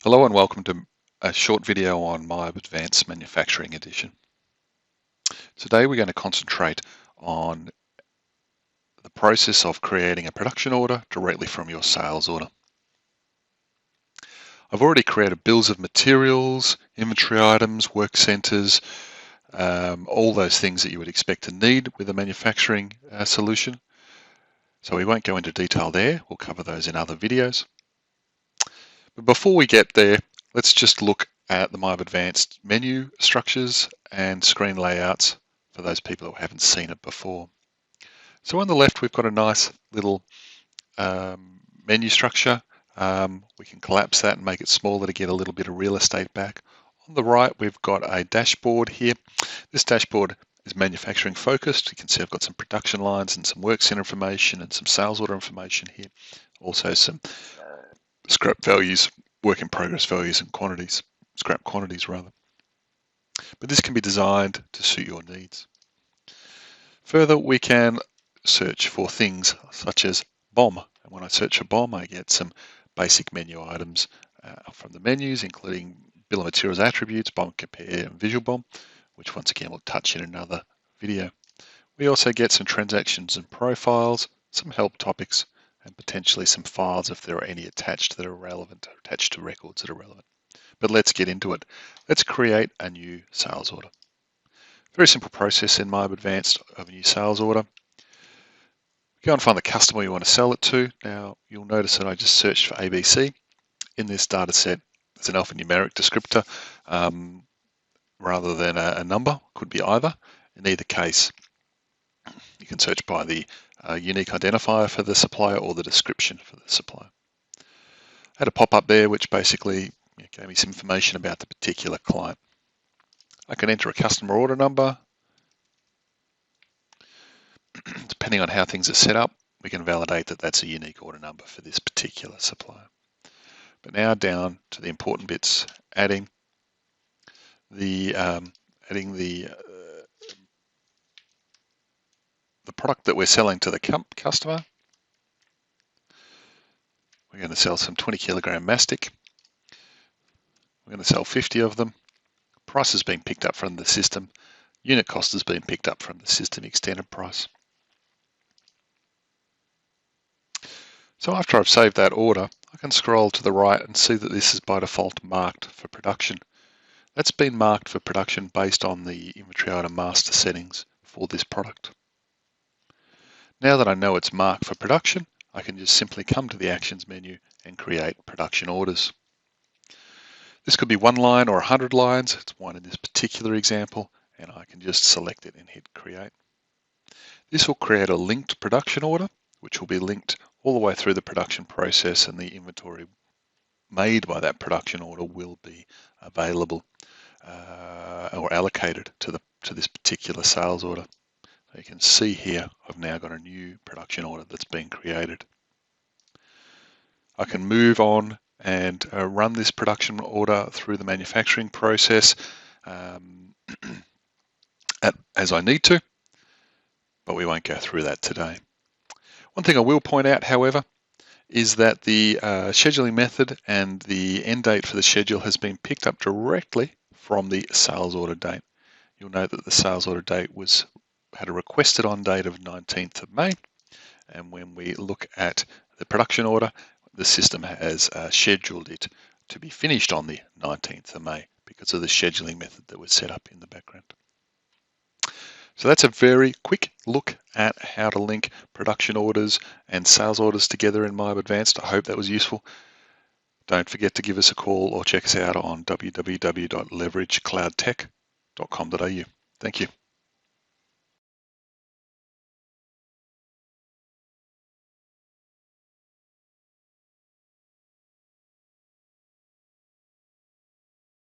Hello and welcome to a short video on MYOB Advanced Manufacturing Edition. Today we're going to concentrate on the process of creating a production order directly from your sales order. I've already created bills of materials, inventory items, work centers, all those things that you would expect to need with a manufacturing solution. So we won't go into detail there, we'll cover those in other videos. But before we get there, let's just look at the MYOB Advanced menu structures and screen layouts for those people who haven't seen it before. So on the left, we've got a nice little menu structure. We can collapse that and make it smaller to get a little bit of real estate back. On the right, we've got a dashboard here. This dashboard is manufacturing focused. You can see I've got some production lines and some work center information and some sales order information here. Also some scrap values, work in progress values and quantities, scrap quantities rather. But this can be designed to suit your needs. Further, we can search for things such as BOM. And when I search for BOM, I get some basic menu items from the menus, including bill of materials attributes, BOM compare and visual BOM, which once again we'll touch in another video. We also get some transactions and profiles, some help topics, and potentially some files if there are any attached that are relevant, attached to records that are relevant. But let's get into it. Let's create a new sales order. Very simple process in MYOB Advanced of a new sales order. Go and find the customer you want to sell it to. Now you'll notice that I just searched for ABC. In this data set, there's an alphanumeric descriptor rather than a number, could be either. In either case, you can search by the unique identifier for the supplier or the description for the supplier. I had a pop-up there which basically gave me some information about the particular client. I can enter a customer order number. Depending on how things are set up, we can validate that that's a unique order number for this particular supplier. But now down to the important bits, adding the product that we're selling to the customer. We're going to sell some 20 kilogram mastic. We're going to sell 50 of them. Price has been picked up from the system. Unit cost has been picked up from the system extended price. So after I've saved that order, I can scroll to the right and see that this is by default marked for production. That's been marked for production based on the inventory item master settings for this product. Now that I know it's marked for production, I can just simply come to the Actions menu and create production orders. This could be 1 line or 100 lines. It's one in this particular example, and I can just select it and hit Create. This will create a linked production order, which will be linked all the way through the production process, and the inventory made by that production order will be available or allocated to this particular sales order. So you can see here, I've now got a new production order that's been created. I can move on and run this production order through the manufacturing process as I need to, but we won't go through that today. One thing I will point out, however, is that the scheduling method and the end date for the schedule has been picked up directly from the sales order date. You'll note that the sales order date had a requested on date of 19th of May, and when we look at the production order, the system has scheduled it to be finished on the 19th of May because of the scheduling method that was set up in the background. So that's a very quick look at how to link production orders and sales orders together in MYOB Advanced. I hope that was useful. Don't forget to give us a call or check us out on www.leveragecloudtech.com.au. Thank you.